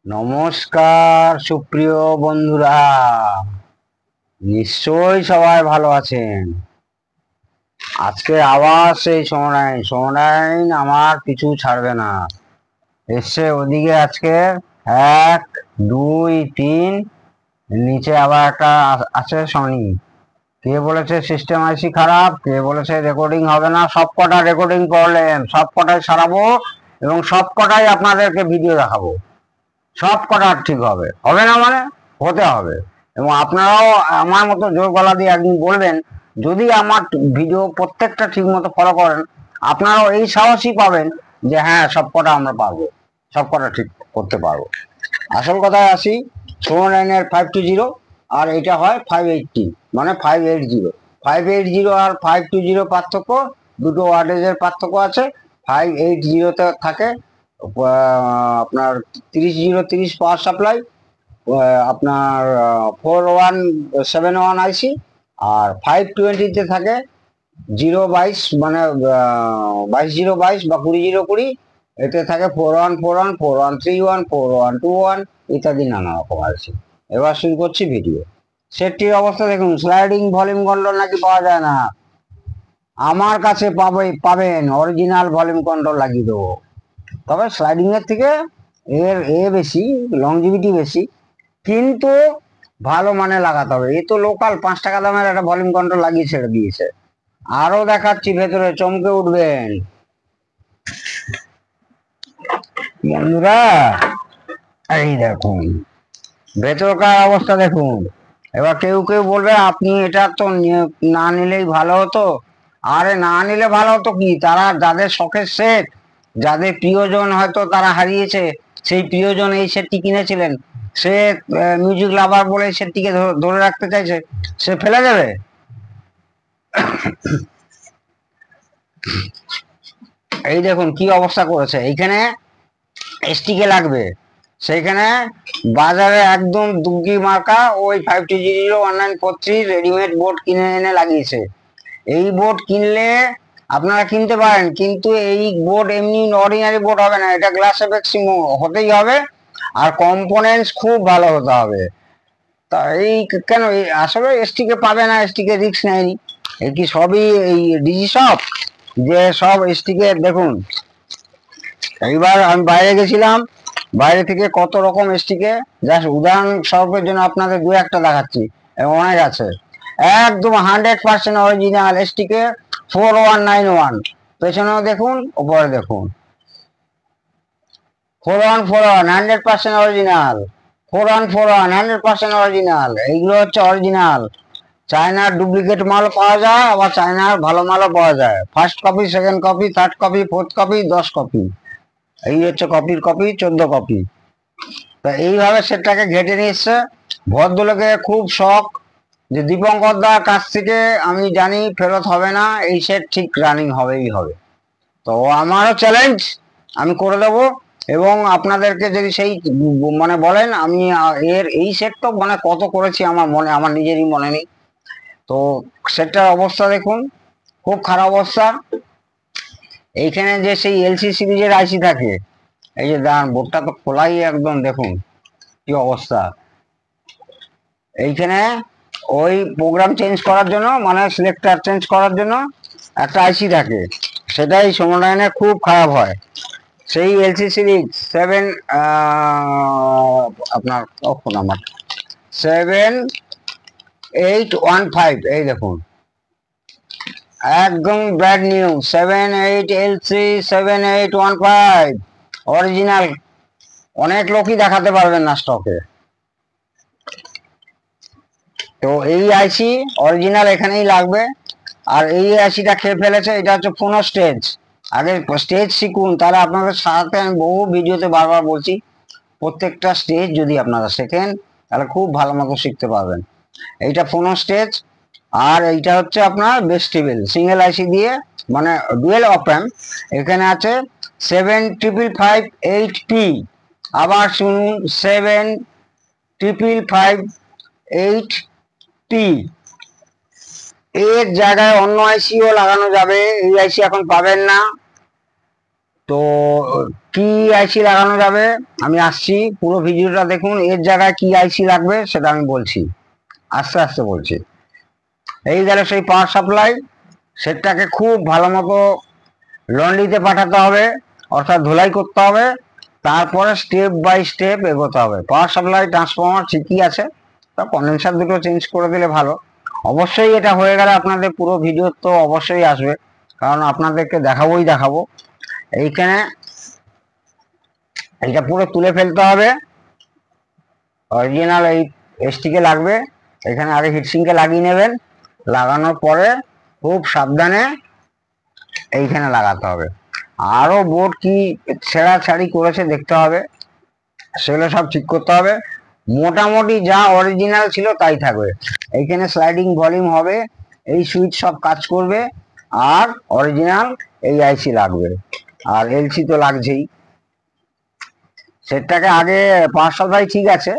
নমস্কার সুপ্রিয় বন্ধুরা, নিশ্চয়ই সবাই ভালো আছেন। আজকে আবার সেই সমনাইন আমার পিছু ছাড়বে না। এসছে ওদিকে আজকে 1 2 3, নিচে আবার একটা আছে শনি। কে বলেছে সিস্টেম আইসি খারাপ, কে বলেছে রেকর্ডিং হবে না, সব কটা রেকর্ডিং করলেন, সব কটাই সারাবো এবং সব কটাই আপনাদেরকে ভিডিও দেখাবো। সব কটা ঠিক হবে, হবে না মানে হতে হবে। এবং আপনারাও আমার মতো জোর গলা দিয়ে একদিন বলবেন, যদি আমার ভিডিও প্রত্যেকটা ঠিক মতো ফলো করেন, আপনারাও এই সাহসই পাবেন যে হ্যাঁ সব কটা আমরা পারবো, সব কটা ঠিক করতে পারবো। আসল কথায় আসি, 499 520 আর এটা হয় 580, মানে 580। 580 আর 520 পার্থক্য, দুটো ওয়াটেজের পার্থক্য আছে। 580-তে থাকে আপনার 30-0-30 পাওয়ার সাপ্লাই, আপনার 4171 আইসি। আর 520-তে থাকে 0-22, মানে 22-0-22 বা 20-0-20। এতে থাকে 4141, 4131, 4121 ইত্যাদি নানা রকম আইসি। এবার শুরু করছি ভিডিও। সেটটির অবস্থা দেখুন, স্লাইডিং ভলিউম কন্ট্রোল নাকি পাওয়া যায় না। আমার কাছে পাবেন অরিজিনাল ভলিউম কন্ট্রোল লাগিয়ে দেবো। তবে স্লাইডিং এর থেকে এর বেশি, লংজিভিটি বেশি, কিন্তু ভালো মানে লাগাতে হবে। এ তো লোকাল 5 টাকা দামের একটা ভলিউম কন্ট্রোল লাগিয়ে ছেড়ে দিয়েছে। আরো দেখাচ্ছি ভেতরে, চমকে উঠবেন বন্ধুরা। এই দেখুন ভেতরকার অবস্থা দেখুন। এবার কেউ কেউ বলবে আপনি এটা তো না নিলেই ভালো হতো। আরে না নিলে ভালো হতো কি, তারা যাদের শখের সেট, যাদের প্রিয়জন হয়তো তারা হারিয়েছে, সেই প্রিয়জন এই সেটটি কিনেছিলেন, সে মিউজিক লাভার বলে সেটটিকে ধরে রাখতে চাইছে, সে ফেলে দেবে? এই দেখুন কি অবস্থা করেছে। এইখানে এসটিকে লাগবে, সেইখানে বাজারে একদম দুগ্গি মার্কা ওই 5201943 রেডিমেড বোর্ড কিনে এনে লাগিয়েছে। এই বোর্ড কিনলে আপনারা কিনতে পারেন, কিন্তু এই বোর্ড এমনি অর্ডিনারি বোর্ড হবে না, এটা গ্লাস এফেক্ট হতেই হবে, আর কম্পোনেন্টস খুব ভালো হতে হবে। তা এই কেন আসলে এসটিকে পাবে না, এসটিকে রিস্ক নেয়নি। এই কি সবই এই ডিজি শপ যে সব এসটিকে দেখুন। এইবার আমি বাইরে গেছিলাম, বাইরে থেকে কত রকম এসটিকে জাস্ট উদাহরণ স্বরূপের জন্য আপনাদের দু একটা দেখাচ্ছি, এবং অনেক আছে। একদম 100% অরিজিনাল এসটিকে 4191, পেছনেও দেখুন উপরে দেখুন 4141 100% অরিজিনাল, 4141 100% অরিজিনাল। এইগুলো হচ্ছে অরিজিনাল। চায়নার ডুপ্লিকেট মাল পাওয়া যায়, আবার চায়নার ভালো মালও পাওয়া যায়। First copy, second copy, third copy, fourth copy, 10 copy. এই হচ্ছে কপির কপি, 14 কপি। তা এইভাবে সেটটাকে ঘেটে নিয়ে এসছে। ভদ্রলোকের খুব শখ যে দীপঙ্কর দার কাছ থেকে আমি জানি ফেরত হবে না, এই সেট ঠিক রানিং হবেই হবে। তো আমারও চ্যালেঞ্জ, আমি করে দেবো। এবং আপনাদেরকে যদি সেই মানে বলেন, আমি এই সেট তো মানে কত করেছি আমার মনে, আমার নিজেরই মনে নেই। তো সেটটার অবস্থা দেখুন, খুব খারাপ অবস্থা। এইখানে যে সেই এলসি সিরিজের আইসি থাকে, এই যে দাঁড়ান, বোর্ডটা তো খোলাই একদম, দেখুন কি অবস্থা। এইখানে ওই প্রোগ্রাম চেঞ্জ করার জন্য, মানে সিলেক্টর চেঞ্জ করার জন্য একটা আইসি থাকে, সেটাই সমন্বয়নের খুব খারাপ হয়। সেই এলসি সিরিজ 7, আপনার ফোন নাম্বার 7815, এই দেখুন একদম ব্র্যান্ড নিউ 78LC7815 অরিজিনাল। অনেক লোকই দেখাতে পারবেন না স্টকে। তো এই আইসি অরিজিনাল এখানেই লাগবে। আর এই আইসিটা খেয়ে ফেলেছে, এটা হচ্ছে ফোনো স্টেজ। আগে স্টেজ শিখুন, তাহলে আপনাদের সাথে আমি বহু ভিডিওতে বারবার বলছি, প্রত্যেকটা স্টেজ যদি আপনারা শেখেন তাহলে খুব ভালো মতো শিখতে পারবেন। এইটা ফোনো স্টেজ, আর এইটা হচ্ছে আপনার বেস্টিবেল সিঙ্গেল আইসি দিয়ে, মানে ডুয়েল অপ র্যাম্প। এখানে আছে 75558P। আবার শুনুন, 75558P। এর জায়গায় অন্য আইসিও লাগানো যাবে, এই আইসি এখন পাবেন না। তো কি আইসি লাগানো যাবে আমি আসছি, পুরো ভিডিওটা দেখুন। এর জায়গায় কি আইসি লাগবে সেটা আমি বলছি, আস্তে আস্তে বলছি। এই গেল সেই পাওয়ার সাপ্লাই, সেটটাকে খুব ভালো মতো লন্ড্রিতে পাঠাতে হবে, অর্থাৎ ধুলাই করতে হবে। তারপরে স্টেপ বাই স্টেপ এগোতে হবে। পাওয়ার সাপ্লাই ট্রান্সফরমার ঠিকই আছে, তা কন্ডেন্সার দুটো চেঞ্জ করে দিলে ভালো। অবশ্যই এটা হয়ে গেলে আপনাদের পুরো ভিডিও তো অবশ্যই আসবে, কারণ আপনাদেরকে দেখাবো। এইখানে এটা পুরো তুলে ফেলতে হবে। অরিজিনাল এই এসটিকে লাগবে, এখানে আগে হিটসিংকে লাগিয়ে নেবেন। লাগানোর পরে খুব সাবধানে এইখানে লাগাতে হবে। আরো বোর্ড কি ছেঁড়াছাড়ি করেছে দেখতে হবে, সেগুলো সব ঠিক করতে হবে। মোটামুটি যা অরিজিনাল ছিল তাই থাকবে। এইখানে স্লাইডিং ভলিউম হবে, এই সুইচ সব কাজ করবে, আর অরিজিনাল এই আইসি লাগবে, আর এলসি তো লাগছেই। সেটটাকে আগে পাওয়ার সাপ্লাই ঠিক আছে,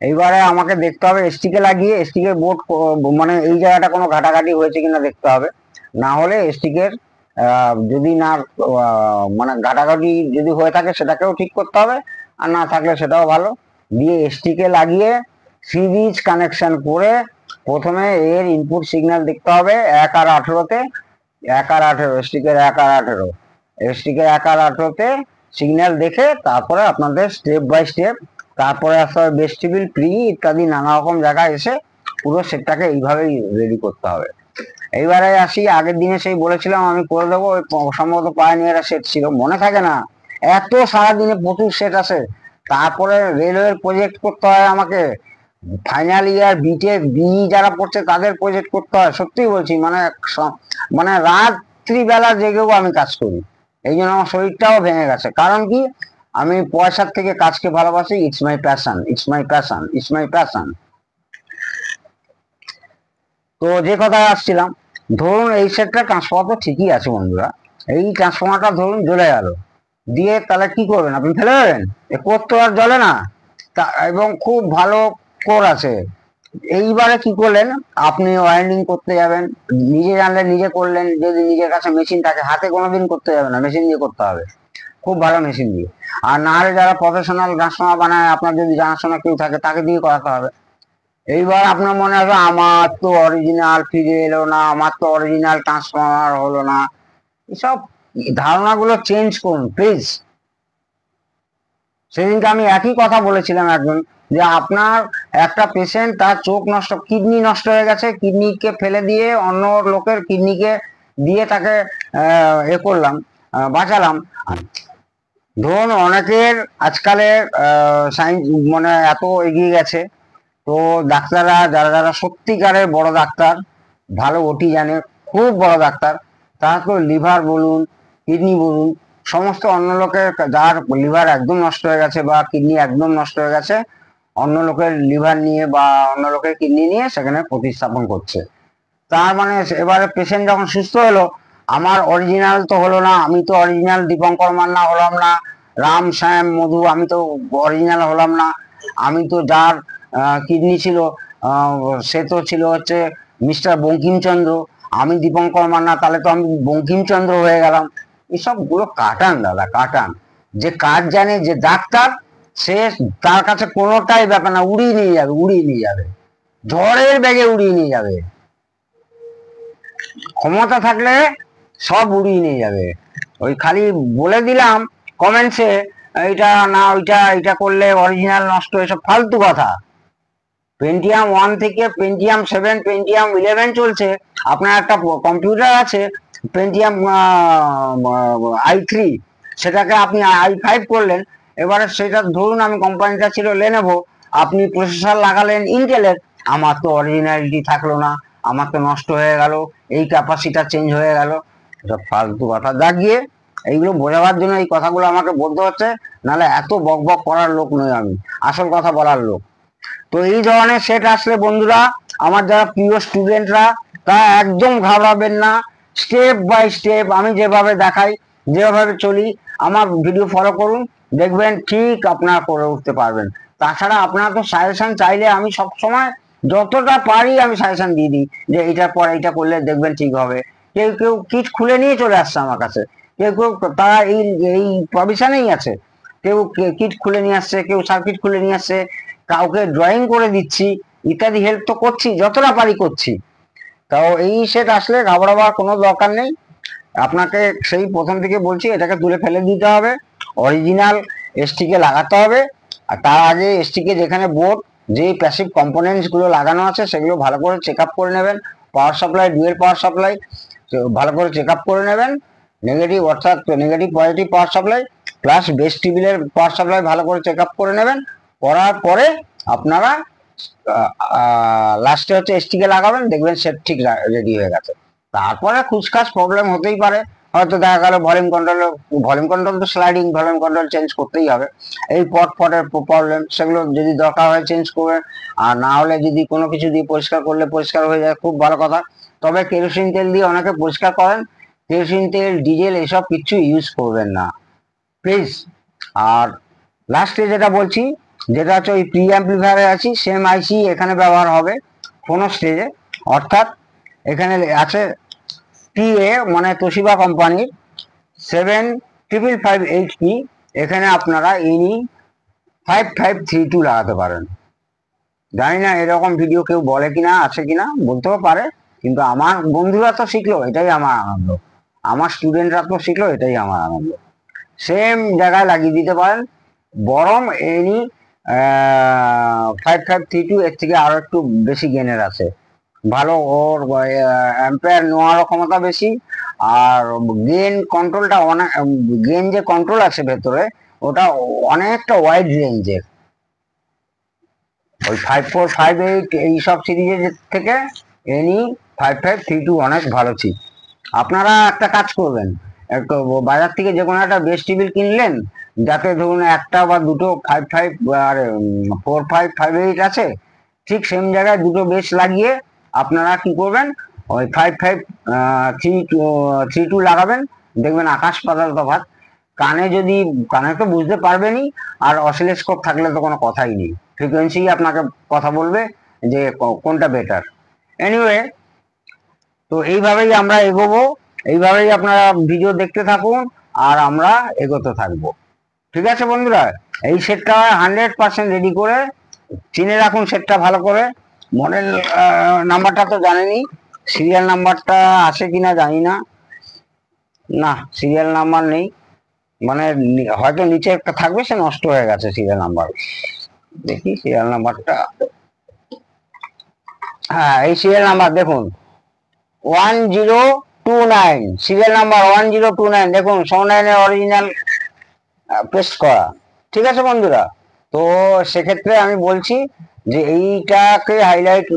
এইবারে আমাকে দেখতে হবে এসটিকে লাগিয়ে এসটিকে বোর্ড, মানে এই জায়গাটা কোনো ঘাটাঘাটি হয়েছে কিনা দেখতে হবে। না হলে এসটিকে যদি না মানে ঘাটাঘাটি যদি হয়ে থাকে সেটাকেও ঠিক করতে হবে, আর না থাকলে সেটাও ভালো। দিয়ে এসটিকে লাগিয়ে সিরিজ কানেকশন করে প্রথমে এর ইনপুট সিগন্যাল দেখতে হবে 1 আর 18-তে, 1 আর 18 এসটিকের 1 আর 18, এসটিকের 1 আর 18-তে সিগন্যাল দেখে তারপরে আপনাদের স্টেপ বাই স্টেপ, তারপরে আসতে হবে ভেস্টিবিউল, প্রি ইত্যাদি নানা রকম জায়গায় এসে পুরো সেটটাকে এইভাবেই রেডি করতে হবে। এইবারে আসি, আগের দিনে সেই বলেছিলাম আমি করে দেবো, ওই সম্ভবত পায়োনিয়ার সেট ছিল, মনে থাকে না। এত সারাদিনে প্রচুর সেট আছে, তারপরে রেলওয়ের প্রজেক্ট করতে হয় আমাকে, ফাইনাল ইয়ার বিটেক বি যারা পড়ছে তাদের প্রজেক্ট করতে হয়। সত্যি বলছি, মানে মানে রাত্রিবেলা জেগেও আমি কাজ করি। এই জন্য আমার শরীরটাও ভেঙে গেছে। কারণ কি, আমি পয়সার থেকে কাজকে ভালোবাসি। It's my passion, it's my passion, it's my passion. তো যে কথায় আসছিলাম, ধরুন এই সেটটা ট্রান্সফর্মার তো ঠিকই আছে বন্ধুরা, এই ট্রান্সফর্মারটা ধরুন জ্বলে গেল, দিয়ে তাহলে কি করবেন আপনি? ফেলে দেবেন? এ কোর তো আর জ্বলে না, এবং খুব ভালো কোর আছে। এইবারে কি করলেন, আপনি ওয়াইন্ডিং করতে যাবেন, নিজে জানলে নিজে করলেন, যদি নিজের কাছে মেশিন থাকে। হাতে কোনোদিন করতে যাবে না, মেশিন দিয়ে করতে হবে, খুব ভালো মেশিন দিয়ে। আর না হলে যারা প্রফেশনাল ট্রান্সফর্মার বানায়, আপনার যদি জানাশোনা কেউ থাকে তাকে দিয়ে করাতে হবে। এইবার আপনার মনে হবে আমার তো অরিজিনাল ফিরে এলো না, আমার তো অরিজিনাল ট্রান্সফর্মার হলো না। এসব ধারণাগুলো চেঞ্জ করুন প্লিজ। সেদিনকে আমি একই কথা বলেছিলাম একজন, যে আপনার একটা পেশেন্ট, তার চোখ নষ্ট, কিডনি নষ্ট হয়ে গেছে, কিডনিকে ফেলে দিয়ে অন্য লোকের কিডনিকে দিয়ে তাকে এ করলাম, বাঁচালাম। ধরুন অনেকের আজকালের সায়েন্স মানে এত এগিয়ে গেছে, তো ডাক্তাররা যারা যারা সত্যিকারের বড় ডাক্তার, ভালো ওটি জানে, খুব বড় ডাক্তার, তারা তো লিভার বলুন, কিডনি বলুন, সমস্ত অন্য লোকের, যার লিভার একদম নষ্ট হয়ে গেছে বা কিডনি একদম নষ্ট হয়ে গেছে, অন্য লোকের লিভার নিয়ে বা অন্য লোকের কিডনি নিয়ে সেখানে প্রতিস্থাপন করছে। তার মানে এবারে পেশেন্ট যখন সুস্থ হলো, আমার অরিজিনাল তো হলো না, আমি তো অরিজিনাল দীপঙ্কর মান্না হলাম না, রাম শ্যাম মধু, আমি তো অরিজিনাল হলাম না। আমি তো যার কিডনি ছিল সে তো ছিল হচ্ছে মিস্টার বঙ্কিমচন্দ্র, আমি দীপঙ্কর মান্না, তাহলে তো আমি বঙ্কিমচন্দ্র হয়ে গেলাম। এসব গুলো কাটান দাদা, কাটান। যে কাজ জানে, যে ডাক্তার, সে, তার কাছে কোনোটাই ব্যাপার না, উড়িয়ে নিয়ে যাবে, উড়িয়ে নিয়ে যাবে, ঝড়ের বেগে উড়িয়ে নিয়ে যাবে। ক্ষমতা থাকলে সব উড়িয়ে নিয়ে যাবে। ওই খালি বলে দিলাম কমেন্টসে এইটা না ওইটা, এটা করলে অরিজিনাল নষ্ট, এসব ফালতু কথা। পেন্টিয়াম 1 থেকে পেন্টিয়াম 7, পেন্টিয়াম 11 চলছে। আপনার একটা কম্পিউটার আছে পেন্টিয়াম i3, সেটাকে আপনি i5 করলেন। এবারে সেটা ধরুন, আমি কোম্পানিটা ছিল লেনোভো, আপনি প্রসেসর লাগালেন ইন্টেলের, আমার তো অরিজিনালিটি থাকলো না, আমার তো নষ্ট হয়ে গেল, এই ক্যাপাসিটার চেঞ্জ হয়ে গেল। এসব ফালতু কথা। দাগিয়ে এইগুলো বোঝাবার জন্য এই কথাগুলো আমাকে বলতে হচ্ছে, নাহলে এত বক বক করার লোক নই আমি, আসল কথা বলার লোক। তো এই ধরনের সেট আসলে বন্ধুরা, আমার যারা প্রিয় স্টুডেন্টরা, তারা একদম ঘাবড়াবেন না। স্টেপ বাই স্টেপ আমি যেভাবে দেখাই, যেভাবে চলি, আমার ভিডিও ফলো করুন, দেখবেন ঠিক আপনারা করে উঠতে পারবেন। তাছাড়া আপনারা তো সাজেশন চাইলে আমি সব সময় যতটা পারি আমি সাজেশন দিয়ে দিই, যে এইটার পর এইটা করলে দেখবেন ঠিক হবে। কেউ কেউ কিট খুলে নিয়ে চলে আসছে আমার কাছে, কেউ কেউ তারা এই প্রভিশনেই আছে, কেউ কিট খুলে নিয়ে আসছে, কেউ সার্কিট খুলে নিয়ে আসছে, কাউকে ড্রয়িং করে দিচ্ছি, ইত্যাদি হেল্প তো করছি, যতটা পারি করছি। তাও এই সেট আসলে ঘাবড়াবার কোনো দরকার নেই। আপনাকে সেই প্রথম থেকে বলছি, এটাকে তুলে ফেলে দিতে হবে, অরিজিনাল এসটিকে লাগাতে হবে। আর তার আগে এসটিকে যেখানে বোর্ড, যে প্যাসিভ কম্পোনেন্টস গুলো লাগানো আছে সেগুলো ভালো করে চেক আপ করে নেবেন। Power supply, dual power supply ভালো করে চেক আপ করে নেবেন। নেগেটিভ অর্থাৎ negative positive power supply plus base টেবিলের পাওয়ার সাপ্লাই ভালো করে চেক আপ করে নেবেন। করার পরে আপনারা লাস্টে হচ্ছে এসটিকে লাগাবেন, দেখবেন সেট ঠিক রেডি হয়ে গেছে। তারপরে খুচখাচ প্রবলেম হতেই পারে, হয়তো দেখা গেল ভলিউম কন্ট্রোল তো স্লাইডিং, ভলিউম কন্ট্রোল চেঞ্জ করতেই হবে। এই পটের প্রবলেম, সেগুলো যদি দরকার হয় চেঞ্জ করবে, আর না হলে যদি কোনো কিছু দিয়ে পরিষ্কার করলে পরিষ্কার হয়ে যায়, খুব ভালো কথা। তবে কেরোসিন তেল দিয়ে অনেকে পরিষ্কার করেন, কেরোসিন তেল, ডিজেল এসব কিছু ইউজ করবেন না প্লিজ। আর লাস্টে যেটা বলছি, যেটা হচ্ছে ওই প্রি অ্যাম্পলিফায়ারে আছি, সেম আইসি এখানে ব্যবহার হবে কোনো স্টেজে। অর্থাৎ এখানে আছে টিএ মানে তোশিবা কোম্পানির 7555HP, এখানে আপনারা ইনি 5532 লাগাতে পারেন। জানি না এরকম ভিডিও কেউ বলে কিনা, আছে কিনা, বলতেও পারে, কিন্তু আমার বন্ধুরা তো শিখলো, এটাই আমার আনন্দ, আমার স্টুডেন্টরা তো শিখলো, এটাই আমার আনন্দ। সেম জায়গায় লাগিয়ে দিতে পারেন। বরং এনি 5532 এর থেকে আরো একটু বেশি গেনের আছে, ভালো, ওর অ্যাম্পেয়ার নেওয়ারও ক্ষমতা বেশি। আর গেন কন্ট্রোলটা অনেক, গেন যে কন্ট্রোল আছে ভেতরে, ওটা অনেকটা ওয়াইড রেঞ্জের। ওই 5458 এইসব সিরিজের থেকে এনি 5532 অনেক ভালো চিপ। আপনারা একটা কাজ করবেন, বাজার থেকে যে কোনো একটা বেস টেবিল কিনলেন, যাতে ধরুন একটা বা দুটো 4558 আছে, ঠিক সেম জায়গায় দুটো বেস লাগিয়ে আপনারা কি করবেন, ওই 5532 লাগাবেন, দেখবেন আকাশ পাতাল তফাৎ। কানে তো বুঝতে পারবেনই, আর অসিলোস্কোপ থাকলে তো কোনো কথাই নেই, ফ্রিকোয়েন্সি আপনাকে কথা বলবে যে কোনটা বেটার। এনিওয়ে, তো এইভাবেই আমরা এগোবো, এইভাবেই আপনারা ভিডিও দেখতে থাকুন, আর আমরা এগোতে থাকবো। ঠিক আছে বন্ধুরা, এই সেটটা 100% রেডি করে চিনে রাখুন সেটটা ভালো করে। মডেল নাম্বারটা তো জানেনই, সিরিয়াল নাম্বারটা আছে কিনা জানি না, না সিরিয়াল নাম্বার নেই, মানে হয়তো নিচে একটা থাকবে, সে নষ্ট হয়ে গেছে সিরিয়াল নাম্বার। দেখি সিরিয়াল নাম্বারটা, হ্যাঁ এই সিরিয়াল নাম্বার দেখুন 1029, সিরিয়াল নাম্বার 1029, দেখুন সোনাইনের অরিজিনাল পেস্ট করা। ঠিক আছে বন্ধুরা, তো সেক্ষেত্রে আমি বলছি যে এইটাকে হাইলাইট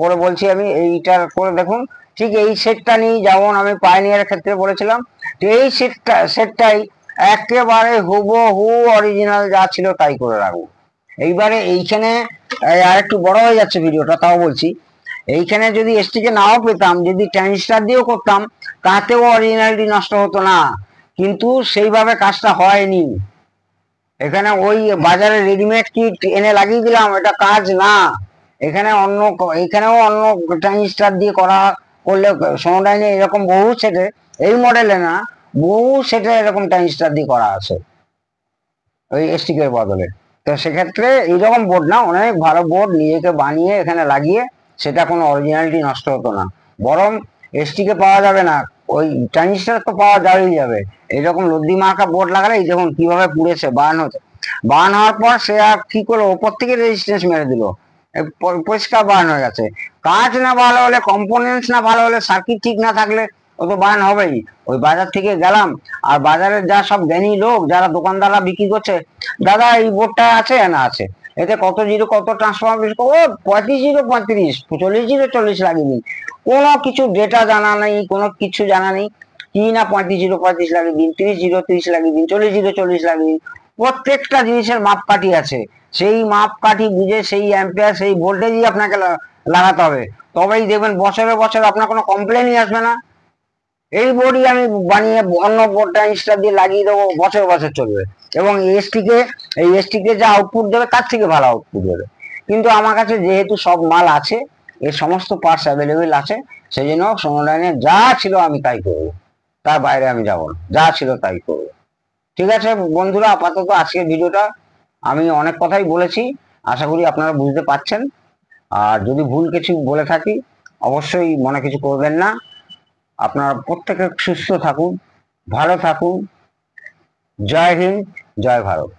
করে বলছি আমি, এইটা করে দেখুন, ঠিক এই সেটটা নিয়ে যেমন আমি পাইনিয়ারের ক্ষেত্রে বলেছিলাম, তো এই সেটটাই একেবারে হুবহু অরিজিনাল যা ছিল তাই করে রাখবো। এইবারে এইখানে আর একটু বড় হয়ে যাচ্ছে ভিডিওটা, তাও বলছি, এইখানে যদি এসটিকে নাও পেতাম, যদি ট্রানজিস্টার দিয়েও করতাম, তাতেও অরিজিনালিটি নষ্ট হতো না, কিন্তু সেইভাবে কাজটা হয়নি। এখানে ওই বাজারে রেডিমেড কিট এনে লাগিয়ে দিলাম, এটা কাজ না। এখানেও অন্য ট্রানজিস্টার দিয়ে করলে সোনোডাইনে এরকম বহু সেটে, এই মডেলে না, বহু সেটে এরকম ট্রানজিস্টার দিয়ে করা আছে ওই এসটিকের বদলে। তো সেক্ষেত্রে এইরকম বোর্ড না, অনেক ভালো বোর্ড নিজেকে বানিয়ে এখানে লাগিয়ে, সেটা কোনো অরিজিনালিটি নষ্ট হতো না। বরং এসটিকে পাওয়া যাবে না, ওই ট্রানজিস্টার তো পাওয়া যাবে। এইরকম লদ্দি মার্কা বোর্ড লাগালে এই দেখুন কিভাবে পুড়েছে, বার্ন হওয়ার পর সে আর কি করলো, ওপর থেকে রেজিস্ট্যান্স মেরে দিল, পরিষ্কার বার্ন হয়ে গেছে। কাজ না ভালো হলে, কম্পোনেন্টস না ভালো হলে, সার্কিট ঠিক না থাকলে ও তো বার্ন হবেই। ওই বাজার থেকে গেলাম, আর বাজারের যা সব জ্ঞানী লোক যারা দোকানদাররা বিক্রি করছে, দাদা এই বোর্ডটা আছে না আছে, এতে কত জিরো কত ট্রান্সফরমার, ও 35 0 35, 40 0 40 লাগিয়ে দিন, কোনো কিছু ডেটা জানা নেই, কোনো কিছু জানা নেই, কি না 35 0 35 লাগিয়ে দিন, 30 0 30 লাগিয়ে দিন, 40 0 40 লাগিয়ে দিন। প্রত্যেকটা জিনিসের মাপকাঠি আছে, সেই মাপকাঠি বুঝে সেই অ্যাম্পিয়ার সেই ভোল্টেজই আপনাকে লাগাতে হবে, তবেই দেখবেন বছরে বছর আপনার কোনো কমপ্লেনই আসবে না। এই বোর্ডই আমি বানিয়ে অন্য বোর্ডটা ইনস্টার দিয়ে লাগিয়ে দেবো, বছর বছর চলবে, এবং এই এসটিকে যা আউটপুট দেবে তার থেকে ভালো আউটপুট দেবে। কিন্তু আমার কাছে যেহেতু সব মাল আছে, এর সমস্ত পার্টস অ্যাভেলেবেল আছে, সেই জন্য সোনোডাইনে যা ছিল আমি তাই করবো। তার বাইরে আমি যাব না, যা ছিল তাই করবো। ঠিক আছে বন্ধুরা, আপাতত আজকের ভিডিওটা আমি অনেক কথাই বলেছি, আশা করি আপনারা বুঝতে পারছেন। আর যদি ভুল কিছু বলে থাকি অবশ্যই মনে কিছু করবেন না। আপনারা প্রত্যেকে সুস্থ থাকুন, ভালো থাকুন। জয় হিন্দ, জয় ভারত।